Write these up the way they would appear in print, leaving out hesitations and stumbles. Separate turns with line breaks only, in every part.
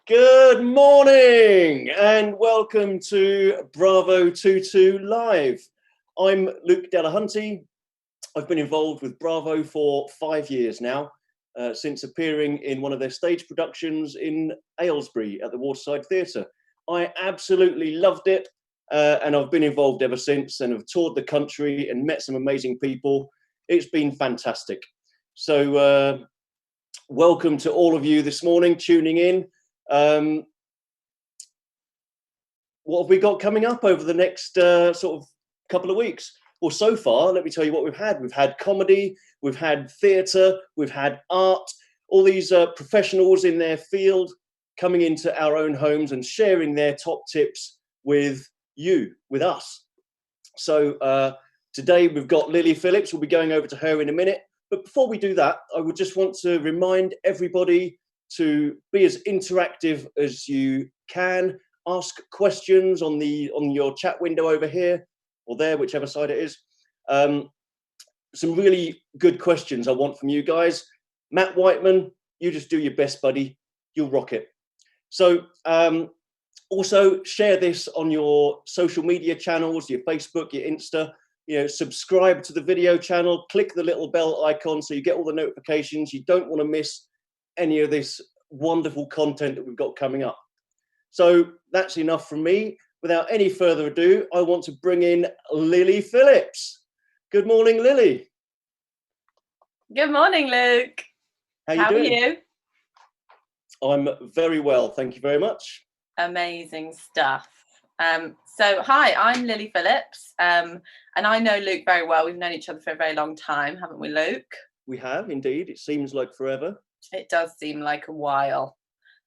Good morning and welcome to Bravo 22 Live. I'm Luke Delahunty. I've been involved with Bravo for 5 years now, since appearing in one of their stage productions in Aylesbury at the Waterside Theatre. I absolutely loved it, and I've been involved ever since and have toured the country and met some amazing people. It's been fantastic. So welcome to all of you this morning tuning in. What have we got coming up over the next sort of couple of weeks? Well, so far, let me tell you what we've had. We've had comedy, we've had theatre, we've had art, all these professionals in their field coming into our own homes and sharing their top tips with you, with us. So today we've got Lily Phillips. We'll be going over to her in a minute. But before we do that, I would just want to remind everybody to be as interactive as you can. Ask questions on your chat window over here or there, whichever side it is. Some really good questions I want from you guys. Matt Whiteman, you just do your best, buddy. You'll rock it. So also share this on your social media channels, your Facebook, your Insta. Subscribe to the video channel, click the little bell icon so you get all the notifications. You don't want to miss any of this wonderful content that we've got coming up. So that's enough from me. Without any further ado, I want to bring in Lily Phillips. Good morning, Lily.
Good morning, Luke.
How are
you?
I'm very well, thank you very much.
Amazing stuff. So hi, I'm Lily Phillips, and I know Luke very well. We've known each other for a very long time, haven't we, Luke?
We have indeed. It seems like forever.
It does seem like a while.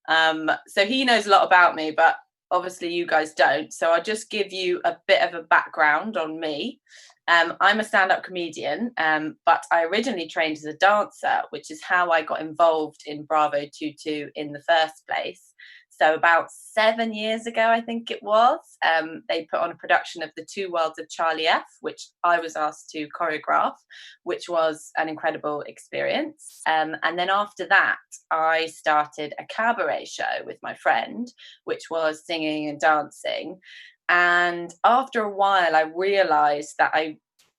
So he knows a lot about me, but obviously you guys don't. So I'll just give you a bit of a background on me. I'm a stand-up comedian, but I originally trained as a dancer, which is how I got involved in Bravo 22 in the first place. So about 7 years ago, I think it was, they put on a production of The Two Worlds of Charlie F, which I was asked to choreograph, which was an incredible experience. And then after that, I started a cabaret show with my friend, which was singing and dancing. And after a while, I realized that I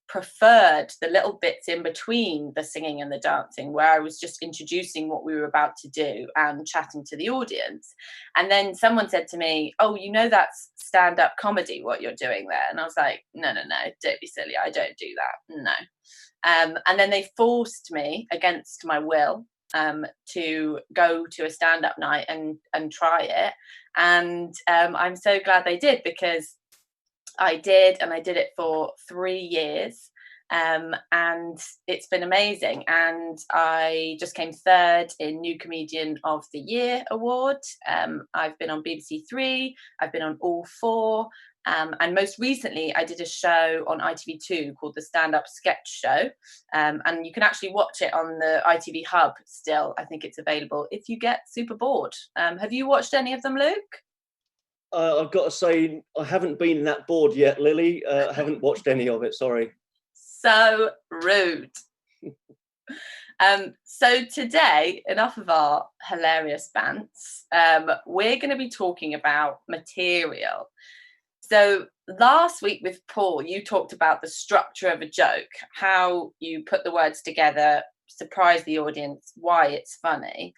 preferred the little bits in between the singing and the dancing, where I was just introducing what we were about to do and chatting to the audience. And then someone said to me, "Oh, that's stand-up comedy, what you're doing there." And I was like, no, don't be silly. I don't do that. No. And then they forced me against my will to go to a stand-up night and try it. And I'm so glad they did, because I did it for 3 years, and it's been amazing. And I just came third in New Comedian of the Year award. I've been on BBC Three, I've been on All Four, and most recently I did a show on ITV2 called the Stand Up Sketch Show, and you can actually watch it on the ITV Hub still. I think it's available if you get super bored. Have you watched any of them, Luke?
I've got to say, I haven't been that bored yet, Lily. I haven't watched any of it, sorry.
So rude. So today, enough of our hilarious bants, we're going to be talking about material. So last week with Paul, you talked about the structure of a joke, how you put the words together, surprise the audience, why it's funny.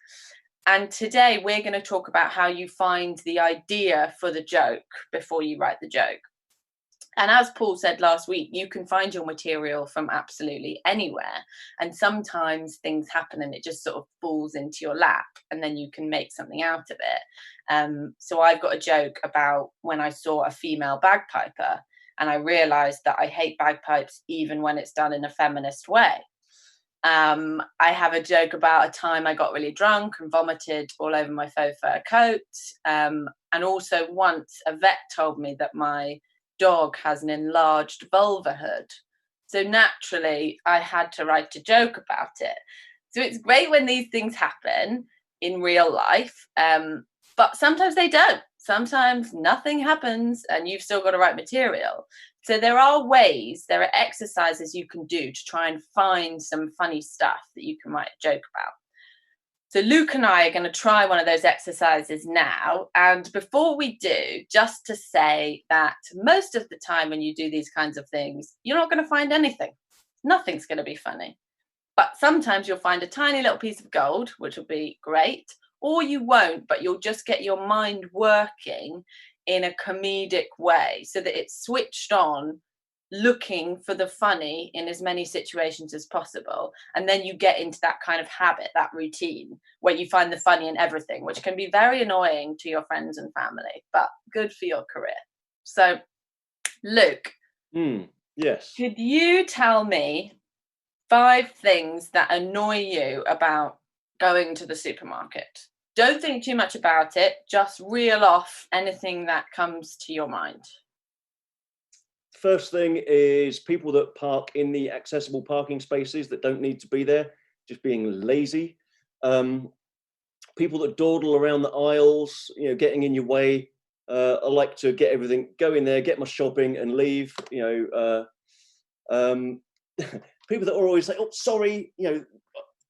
And today we're going to talk about how you find the idea for the joke before you write the joke. And as Paul said last week, you can find your material from absolutely anywhere. And sometimes things happen and it just sort of falls into your lap, and then you can make something out of it. So I've got a joke about when I saw a female bagpiper, and I realized that I hate bagpipes even when it's done in a feminist way. I have a joke about a time I got really drunk and vomited all over my faux fur coat. And also once a vet told me that my dog has an enlarged vulva hood. So naturally, I had to write a joke about it. So it's great when these things happen in real life, but sometimes they don't. Sometimes nothing happens and you've still got to write material. So there are exercises you can do to try and find some funny stuff that you can write a joke about. So Luke and I are going to try one of those exercises now. And before we do, just to say that most of the time when you do these kinds of things, you're not going to find anything. Nothing's going to be funny. But sometimes you'll find a tiny little piece of gold, which will be great, or you won't, but you'll just get your mind working in a comedic way so that it's switched on, looking for the funny in as many situations as possible. And then you get into that kind of habit, that routine, where you find the funny in everything, which can be very annoying to your friends and family, but good for your career. So, Luke,
yes.
could you tell me 5 things that annoy you about going to the supermarket? Don't think too much about it. Just reel off anything that comes to your mind.
First thing is people that park in the accessible parking spaces that don't need to be there, just being lazy. People that dawdle around the aisles, getting in your way. I like to get everything, go in there, get my shopping and leave. People that are always like, oh, sorry,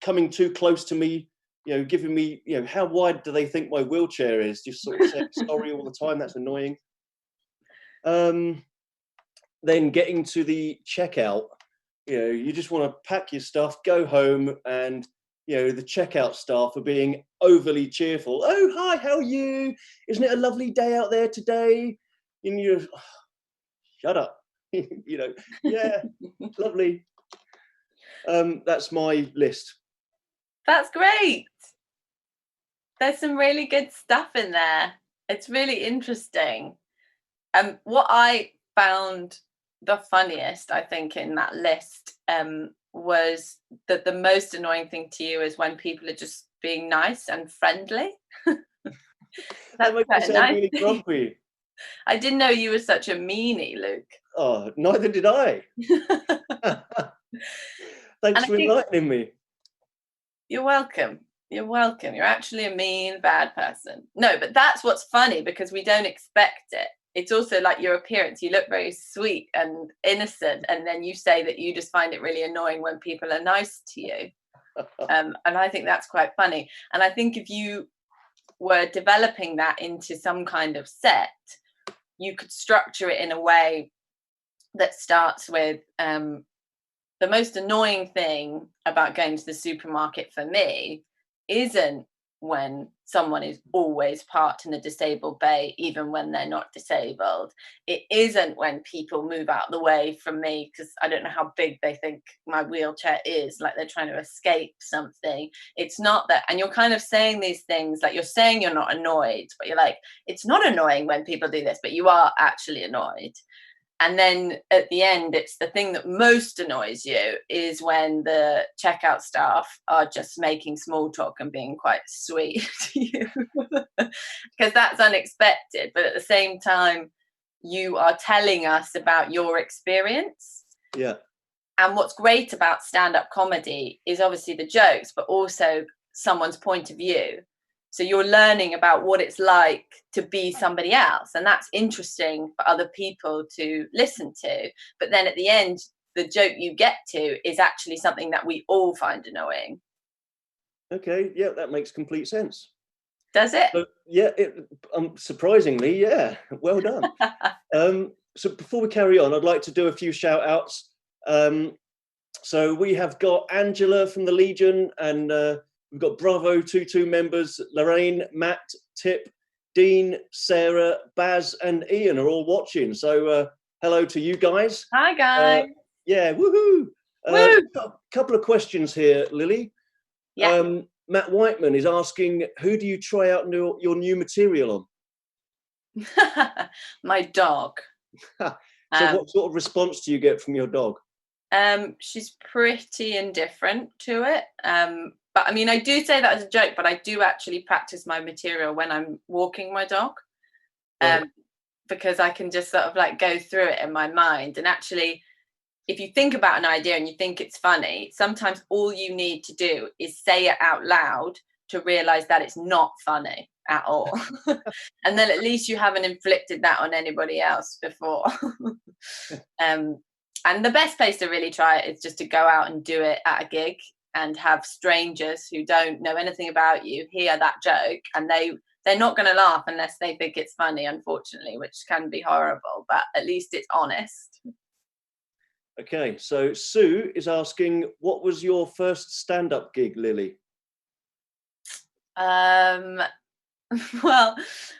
coming too close to me, giving me, how wide do they think my wheelchair is? Just sort of saying sorry all the time. That's annoying. Then getting to the checkout, you just want to pack your stuff, go home, and the checkout staff are being overly cheerful. Oh, hi, how are you? Isn't it a lovely day out there today? And you, shut up. Yeah, lovely. That's my list.
That's great. There's some really good stuff in there. It's really interesting. What I found the funniest, I think, in that list was that the most annoying thing to you is when people are just being nice and friendly.
That makes me sound really grumpy.
I didn't know you were such a meanie, Luke.
Oh, neither did I. Thanks for enlightening me.
You're welcome. You're welcome. You're actually a mean, bad person. No, but that's what's funny, because we don't expect it. It's also like your appearance. You look very sweet and innocent, and then you say that you just find it really annoying when people are nice to you. And I think that's quite funny. And I think if you were developing that into some kind of set, you could structure it in a way that starts with the most annoying thing about going to the supermarket for me isn't when someone is always parked in the disabled bay, even when they're not disabled. It isn't when people move out the way from me because I don't know how big they think my wheelchair is, like they're trying to escape something. It's not that. And you're kind of saying these things, like you're saying you're not annoyed, but you're like, it's not annoying when people do this, but you are actually annoyed. And then at the end, it's the thing that most annoys you is when the checkout staff are just making small talk and being quite sweet to you, because that's unexpected. But at the same time, you are telling us about your experience.
Yeah.
And what's great about stand-up comedy is obviously the jokes, but also someone's point of view. So you're learning about what it's like to be somebody else. And that's interesting for other people to listen to. But then at the end, the joke you get to is actually something that we all find annoying.
Okay. Yeah, that makes complete sense.
Does it?
So, yeah, surprisingly, yeah. Well done. So before we carry on, I'd like to do a few shout outs. So we have got Angela from the Legion, and we've got Bravo 22 members, Lorraine, Matt, Tip, Dean, Sarah, Baz, and Ian are all watching. So hello to you guys.
Hi, guys.
Yeah, woohoo.
Woo!
A couple of questions here, Lily.
Yeah.
Matt Whiteman is asking, who do you try out your new material
on? My dog.
So what sort of response do you get from your dog?
She's pretty indifferent to it. But I mean, I do say that as a joke, but I do actually practice my material when I'm walking my dog, because I can just sort of like go through it in my mind. And actually, if you think about an idea and you think it's funny, sometimes all you need to do is say it out loud to realize that it's not funny at all. And then at least you haven't inflicted that on anybody else before. And the best place to really try it is just to go out and do it at a gig. and have strangers who don't know anything about you hear that joke, and they're not going to laugh unless they think it's funny, unfortunately, which can be horrible, but at least it's honest.
Okay, so Sue is asking, what was your first stand-up gig, Lily?
Well,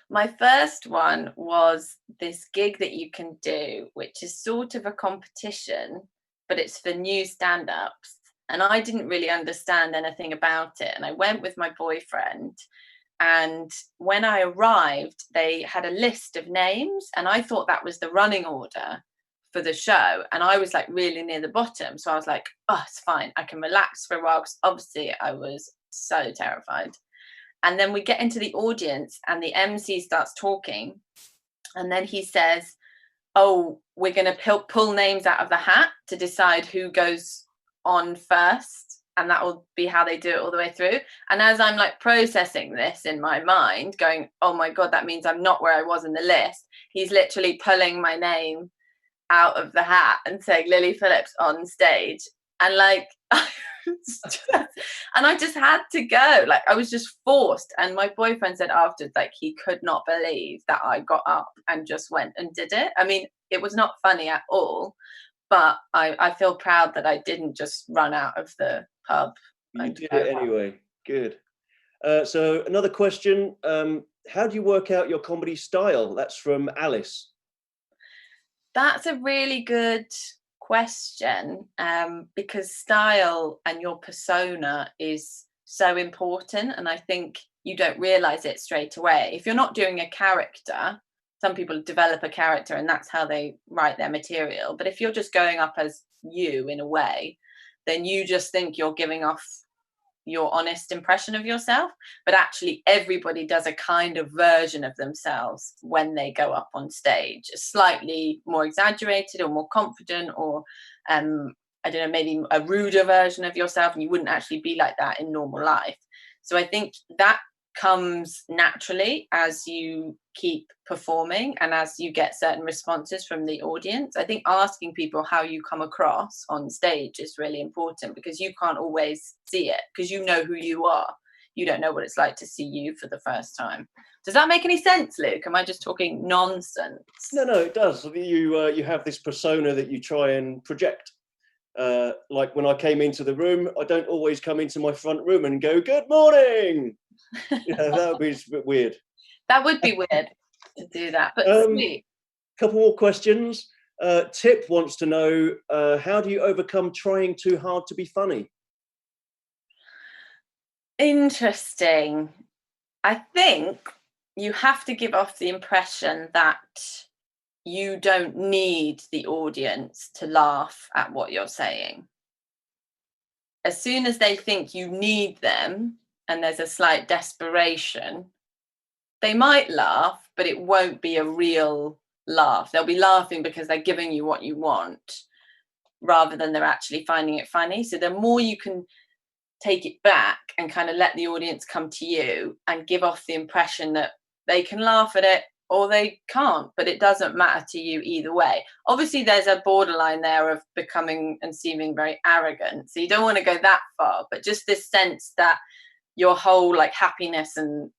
my first one was this gig that you can do, which is sort of a competition, but it's for new stand-ups. And I didn't really understand anything about it. And I went with my boyfriend. And when I arrived, they had a list of names, and I thought that was the running order for the show. And I was like really near the bottom. So I was like, oh, it's fine. I can relax for a while, because obviously I was so terrified. And then we get into the audience and the MC starts talking. And then he says, oh, we're going to pull names out of the hat to decide who goes on first. And that will be how they do it all the way through. And as I'm like processing this in my mind, going, oh my God, that means I'm not where I was in the list. He's literally pulling my name out of the hat and saying Lily Phillips on stage. And like, and I just had to go. Like, I was just forced. And my boyfriend said afterwards, like, he could not believe that I got up and just went and did it. I mean, it was not funny at all, but I feel proud that I didn't just run out of the pub.
You did it anyway. Good. So another question, how do you work out your comedy style? That's from Alice.
That's a really good question, because style and your persona is so important, and I think you don't realize it straight away. If you're not doing a character, some people develop a character and that's how they write their material, but if you're just going up as you in a way, then you just think you're giving off your honest impression of yourself, but actually everybody does a kind of version of themselves when they go up on stage, slightly more exaggerated or more confident, or I don't know, maybe a ruder version of yourself, and you wouldn't actually be like that in normal life. So I think that comes naturally as you keep performing and as you get certain responses from the audience. I think asking people how you come across on stage is really important, because you can't always see it, because you know who you are. You don't know what it's like to see you for the first time. Does that make any sense, Luke? Am I just talking nonsense?
No, it does. You have this persona that you try and project. Like when I came into the room, I don't always come into my front room and go, good morning. That would be a bit weird.
That would be weird to do that, but sweet.
Couple more questions. Tip wants to know, how do you overcome trying too hard to be funny?
Interesting. I think you have to give off the impression that you don't need the audience to laugh at what you're saying. As soon as they think you need them and there's a slight desperation, they might laugh, but it won't be a real laugh. They'll be laughing because they're giving you what you want, rather than they're actually finding it funny. So the more you can take it back and kind of let the audience come to you and give off the impression that they can laugh at it or they can't, but it doesn't matter to you either way. Obviously, there's a borderline there of becoming and seeming very arrogant. So you don't want to go that far, but just this sense that your whole like happiness and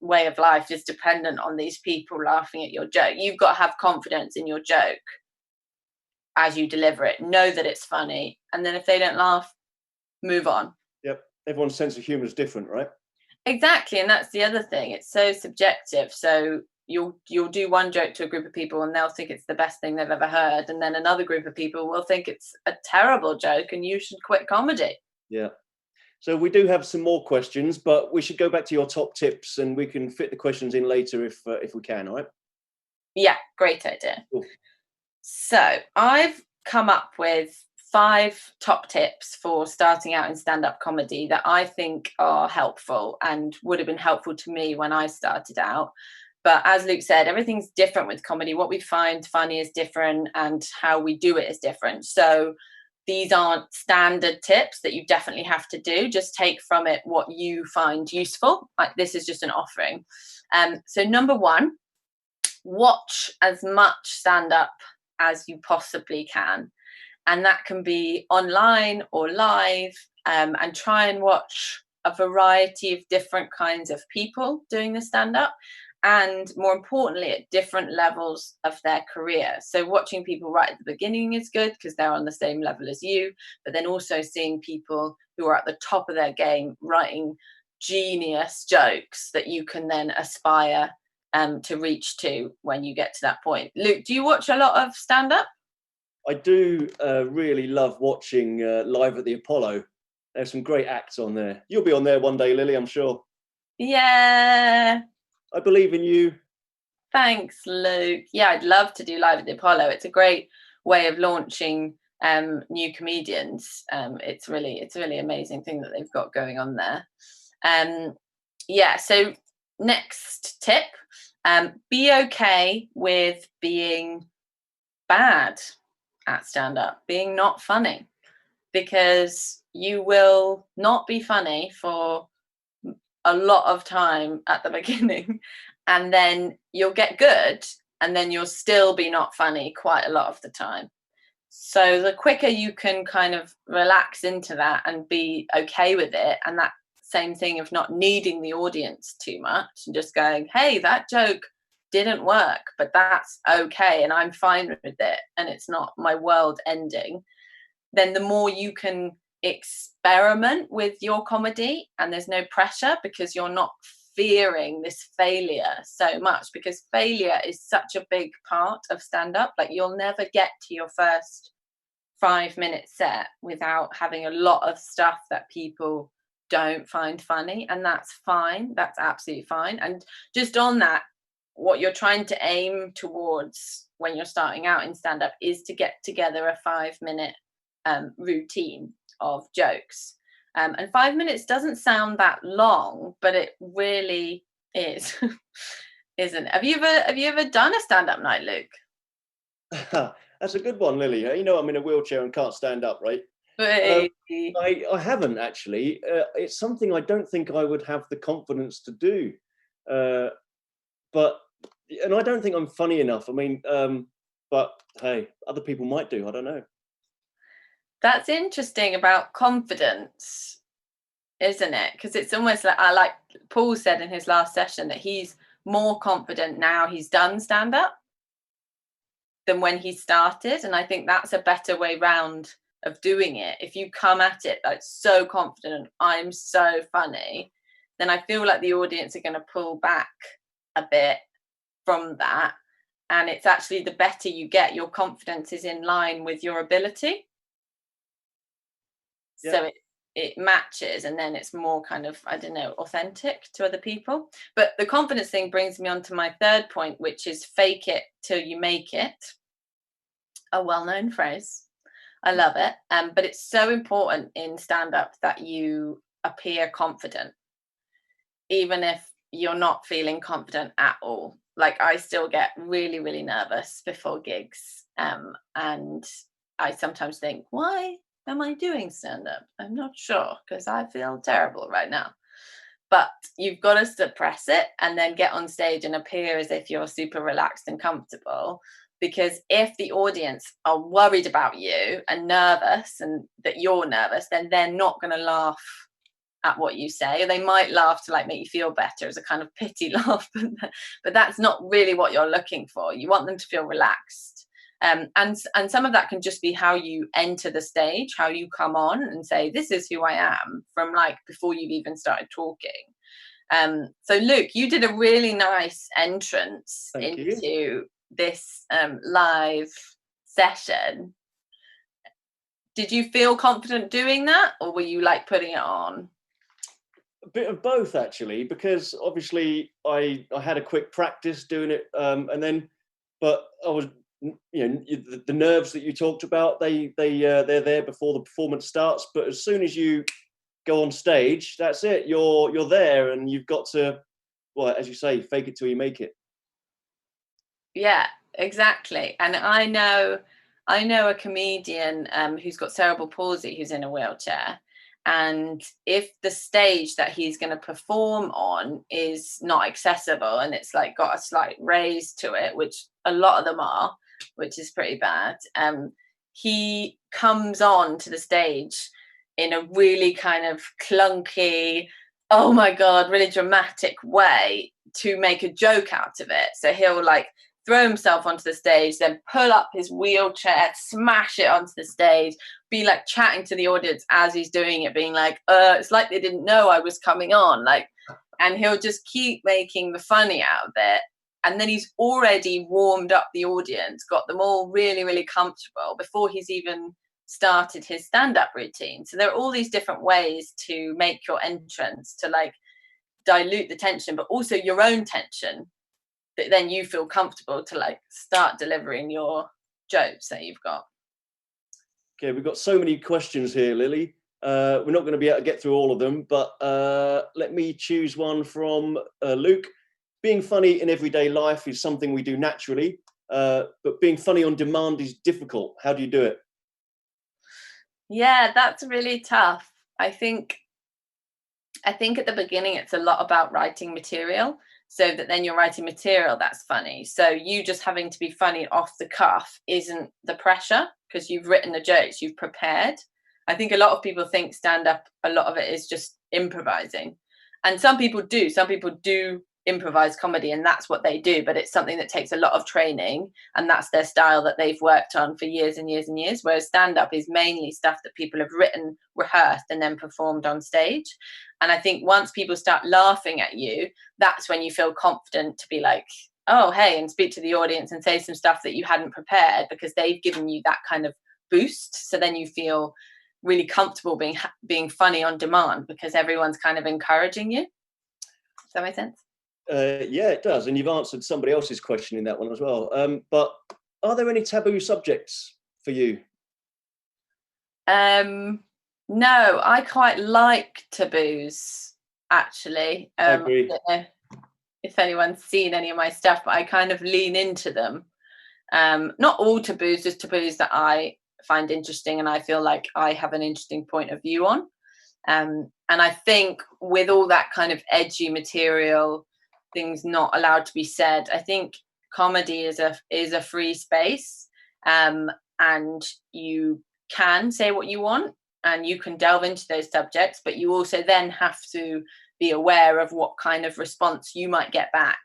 way of life is dependent on these people laughing at your joke. You've got to have confidence in your joke as you deliver it. Know that it's funny. And then if they don't laugh, move on.
Yep. Everyone's sense of humor is different, right?
Exactly. And that's the other thing. It's so subjective. So you'll do one joke to a group of people and they'll think it's the best thing they've ever heard. And then another group of people will think it's a terrible joke and you should quit comedy.
Yeah. So we do have some more questions, but we should go back to your top tips and we can fit the questions in later if we can, all right?
Yeah, great idea.
Cool.
So I've come up with 5 top tips for starting out in stand-up comedy that I think are helpful and would have been helpful to me when I started out. But as Luke said, everything's different with comedy. What we find funny is different and how we do it is different. So these aren't standard tips that you definitely have to do. Just take from it what you find useful. Like this is just an offering. So number 1, watch as much stand-up as you possibly can. And that can be online or live. and try and watch a variety of different kinds of people doing the stand-up, and more importantly at different levels of their career. So watching people right at the beginning is good because they're on the same level as you, but then also seeing people who are at the top of their game writing genius jokes that you can then aspire to reach to when you get to that point. Luke, do you watch a lot of stand-up?
I do really love watching Live at the Apollo. There's some great acts on there. You'll be on there one day, Lily, I'm sure.
Yeah.
I believe in you.
Thanks, Luke. Yeah, I'd love to do Live at the Apollo. It's a great way of launching new comedians. It's really amazing thing that they've got going on there. Yeah, so next tip, be okay with being bad at stand-up, being not funny, because you will not be funny for a lot of time at the beginning, and then you'll get good, and then you'll still be not funny quite a lot of the time. So the quicker you can kind of relax into that and be okay with it, and that same thing of not needing the audience too much and just going, hey, that joke didn't work, but that's okay, and I'm fine with it, and it's not my world ending, then the more you can experiment with your comedy, and there's no pressure because you're not fearing this failure so much, because failure is such a big part of stand-up. Like, you'll never get to your first 5-minute set without having a lot of stuff that people don't find funny, and that's fine. That's absolutely fine. And just on that, what you're trying to aim towards when you're starting out in stand-up is to get together a 5-minute routine of jokes. And 5 minutes doesn't sound that long, but it really is. Isn't it? Have you ever done a stand-up night, Luke?
That's a good one, Lily. You know, I'm in a wheelchair and can't stand up, right?
I
I haven't actually. It's something I don't think I would have the confidence to do. And I don't think I'm funny enough. I mean, but hey, other people might do. I don't know.
That's interesting about confidence, isn't it? Because it's almost like Paul said in his last session that he's more confident now he's done stand-up than when he started. And I think that's a better way round of doing it. If you come at it like so confident, I'm so funny, then I feel like the audience are going to pull back a bit from that. And it's actually, the better you get, your confidence is in line with your ability. Yeah. So it matches, and then it's more kind of, I don't know, authentic to other people. But the confidence thing brings me on to my third point, which is fake it till you make it. A well-known phrase. I love it. But it's so important in stand-up that you appear confident, even if you're not feeling confident at all. Like, I still get really, really nervous before gigs. And I sometimes think, why am I doing stand-up? I'm not sure, because I feel terrible right now. But you've got to suppress it and then get on stage and appear as if you're super relaxed and comfortable. Because if the audience are worried about you and nervous, and that you're nervous, then they're not going to laugh at what you say. They might laugh to like make you feel better as a kind of pity laugh, but that's not really what you're looking for. You want them to feel relaxed. And some of that can just be how you enter the stage, how you come on and say, this is who I am, from like before you've even started talking. So Luke, you did a really nice entrance into this live session. Did you feel confident doing that, or were you like putting it on?
A bit of both, actually, because obviously I had a quick practice doing it, and then, but I was, you know, the nerves that you talked about, they're there before the performance starts. But as soon as you go on stage, that's it. You're there, and you've got to, well, as you say, fake it till you make it. Yeah,
exactly. And I know a comedian who's got cerebral palsy, who's in a wheelchair. And if the stage that he's going to perform on is not accessible, and it's like got a slight raise to it, which a lot of them are, which is pretty bad, he comes on to the stage in a really kind of clunky, oh my God, really dramatic way to make a joke out of it. So he'll like throw himself onto the stage, then pull up his wheelchair, smash it onto the stage, be like chatting to the audience as he's doing it, being like, it's like they didn't know I was coming on. Like, and he'll just keep making the funny out of it. And then he's already warmed up the audience, got them all really, really comfortable before he's even started his stand-up routine. So there are all these different ways to make your entrance to like dilute the tension, but also your own tension, that then you feel comfortable to like start delivering your jokes that you've got.
Okay, we've got so many questions here, Lily. We're not going to be able to get through all of them, but let me choose one from Luke. Being funny in everyday life is something we do naturally, but being funny on demand is difficult. How do you do it?
Yeah, that's really tough. I think at the beginning it's a lot about writing material, so that then you're writing material that's funny. So you just having to be funny off the cuff isn't the pressure, because you've written the jokes, you've prepared. I think a lot of people think stand-up, a lot of it is just improvising. And some people do improvise comedy, and that's what they do, but it's something that takes a lot of training, and that's their style that they've worked on for years and years and years, whereas stand-up is mainly stuff that people have written, rehearsed, and then performed on stage. And I think once people start laughing at you, that's when you feel confident to be like, oh hey, and speak to the audience and say some stuff that you hadn't prepared, because they've given you that kind of boost. So then you feel really comfortable being funny on demand, because everyone's kind of encouraging you. Does that make sense?
Yeah, it does. And you've answered somebody else's question in that one as well. But are there any taboo subjects for you?
No, I quite like taboos, actually.
I agree.
I don't know if anyone's seen any of my stuff, but I kind of lean into them. Not all taboos, just taboos that I find interesting and I feel like I have an interesting point of view on. And I think with all that kind of edgy material, things not allowed to be said, I think comedy is a free space, and you can say what you want and you can delve into those subjects, but you also then have to be aware of what kind of response you might get back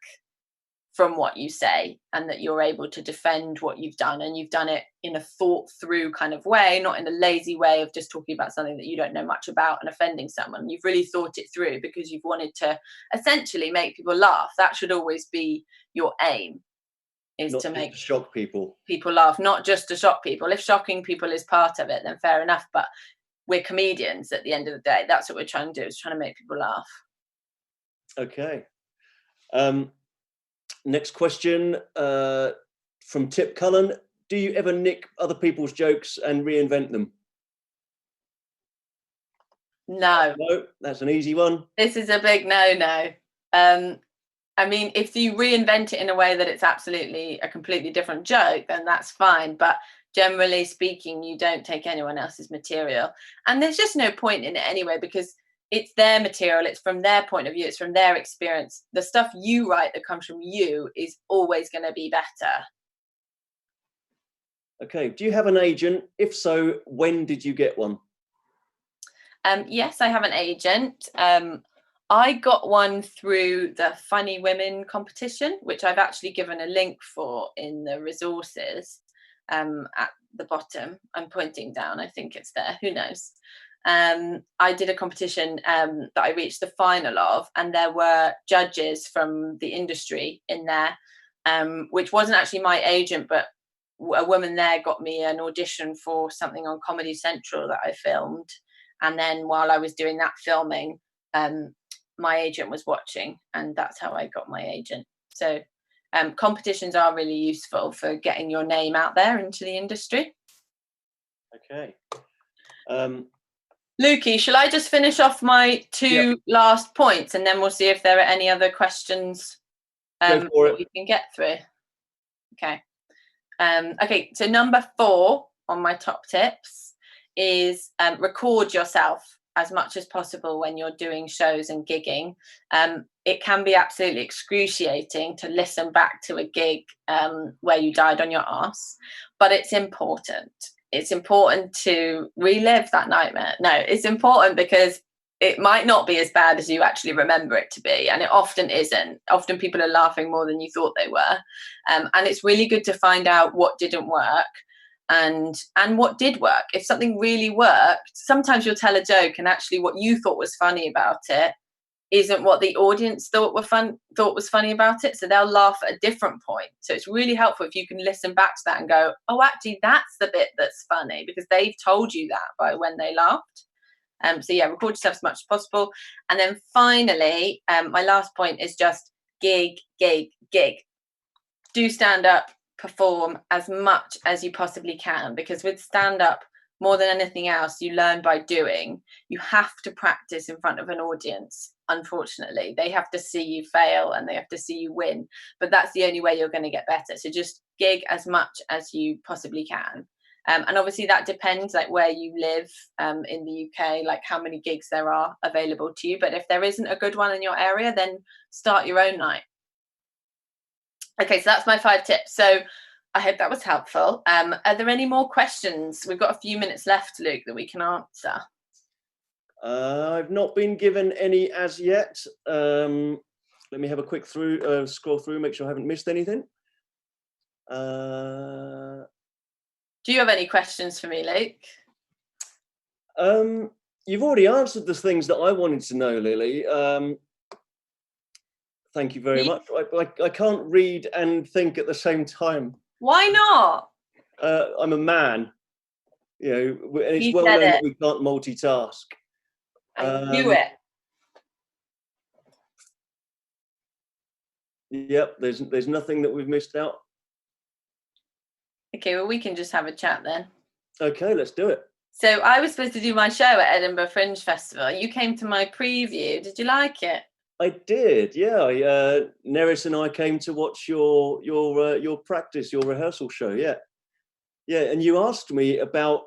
from what you say, and that you're able to defend what you've done, and you've done it in a thought through kind of way, not in a lazy way of just talking about something that you don't know much about and offending someone. You've really thought it through because you've wanted to essentially make people laugh. That should always be your aim, is
not
to make
shock people
laugh, not just to shock people. If shocking people is part of it, then fair enough, but we're comedians at the end of the day. That's what we're trying to do, is trying to make people laugh.
Okay. Next question from Tip Cullen. Do you ever nick other people's jokes and reinvent them?
No.
No, that's an easy one.
This is a big no. I mean, if you reinvent it in a way that it's absolutely a completely different joke, then that's fine. But generally speaking, you don't take anyone else's material. And there's just no point in it anyway, because it's their material, it's from their point of view, it's from their experience. The stuff you write that comes from you is always going to be better.
Okay, do you have an agent? If so, when did you get one?
Yes, I have an agent. I got one through the Funny Women competition, which I've actually given a link for in the resources at the bottom. I'm pointing down, I think it's there, who knows. I did a competition that I reached the final of, and there were judges from the industry in there, which wasn't actually my agent, but a woman there got me an audition for something on Comedy Central that I filmed. And then while I was doing that filming, my agent was watching, and that's how I got my agent. So competitions are really useful for getting your name out there into the industry.
Okay.
Lukey, shall I just finish off my two last points, and then we'll see if there are any other questions that we can get through? Okay. Okay, so number 4 on my top tips is record yourself as much as possible when you're doing shows and gigging. It can be absolutely excruciating to listen back to a gig where you died on your arse, but it's important. it's important to relive that nightmare. No, it's important because it might not be as bad as you actually remember it to be, and it often isn't. Often people are laughing more than you thought they were, and it's really good to find out what didn't work and what did work. If something really worked, sometimes you'll tell a joke and actually what you thought was funny about it isn't what the audience thought was funny about it, so they'll laugh at a different point. So it's really helpful if you can listen back to that and go, oh, actually that's the bit that's funny, because they've told you that by when they laughed. So yeah, record yourself as much as possible. And then finally, my last point is just gig. Do stand up, perform as much as you possibly can, because with stand up, more than anything else, you learn by doing. You have to practice in front of an audience. Unfortunately, they have to see you fail and they have to see you win, but that's the only way you're going to get better. So just gig as much as you possibly can. And obviously that depends, like where you live in the UK, like how many gigs there are available to you. But if there isn't a good one in your area, then start your own night. Okay, so that's my 5 tips. So I hope that was helpful. Are there any more questions? We've got a few minutes left, Luke, that we can answer.
I've not been given any as yet. Let me have a quick scroll through, make sure I haven't missed anything.
Do you have any questions for me, Luke?
You've already answered the things that I wanted to know, Lily. Thank you very much. I can't read and think at the same time.
Why not?
I'm a man, and it's well known that we can't multitask.
I knew it.
Yep, there's nothing that we've missed out.
Okay, well, we can just have a chat then.
Okay, let's do it.
So I was supposed to do my show at Edinburgh Fringe Festival. You came to my preview. Did you like it?
I did, yeah. Neris and I came to watch your practice, your rehearsal show, yeah. And you asked me about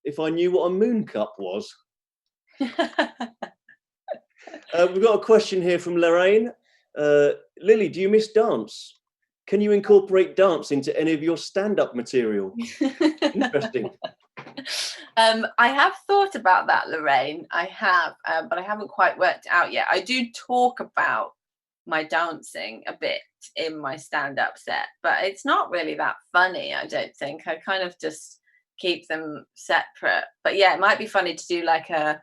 if I knew what a moon cup was. We've got a question here from Lorraine. Lily, do you miss dance? Can you incorporate dance into any of your stand-up material? Interesting.
I have thought about that, Lorraine. I have, but I haven't quite worked it out yet. I do talk about my dancing a bit in my stand-up set, but it's not really that funny, I don't think. I kind of just keep them separate. But yeah, it might be funny to do like a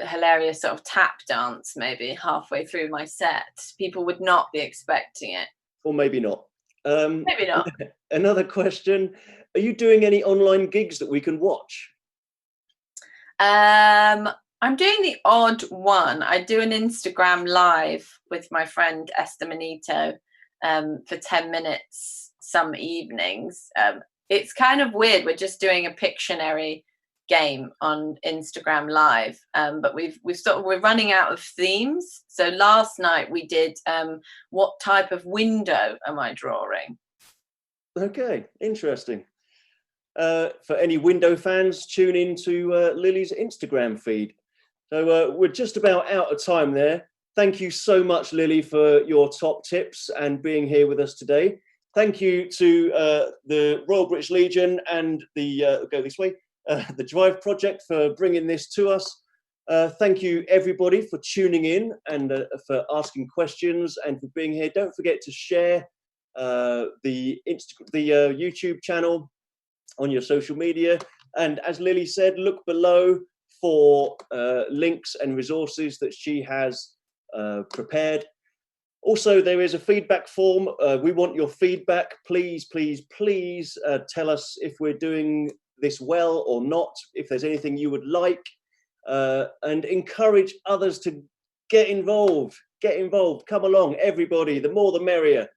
hilarious sort of tap dance maybe halfway through my set. People would not be expecting it.
Or maybe not.
Maybe not.
Another question. Are you doing any online gigs that we can watch?
I'm doing the odd one. I do an Instagram live with my friend Esther Manito for 10 minutes some evenings. It's kind of weird. We're just doing a Pictionary game on Instagram live, but we're running out of themes. So last night we did what type of window am I drawing? Okay,
interesting. For any window fans, tune in to Lily's Instagram feed. So we're just about out of time there. Thank you so much, Lily, for your top tips and being here with us today. Thank you to the Royal British Legion and the the Drive Project for bringing this to us. Thank you, everybody, for tuning in and for asking questions and for being here. Don't forget to share the YouTube channel on your social media. And as Lily said, look below for links and resources that she has prepared. Also, there is a feedback form. We want your feedback. Please, please, please tell us if we're doing this well or not, if there's anything you would like, and encourage others to get involved. Come along, everybody. The more the merrier.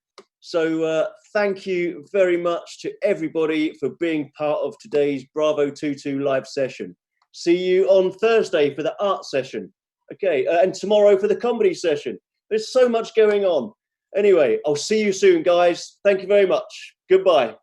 So thank you very much to everybody for being part of today's Bravo 22 live session. See you on Thursday for the art session. Okay, and tomorrow for the comedy session. There's so much going on. Anyway, I'll see you soon, guys. Thank you very much. Goodbye.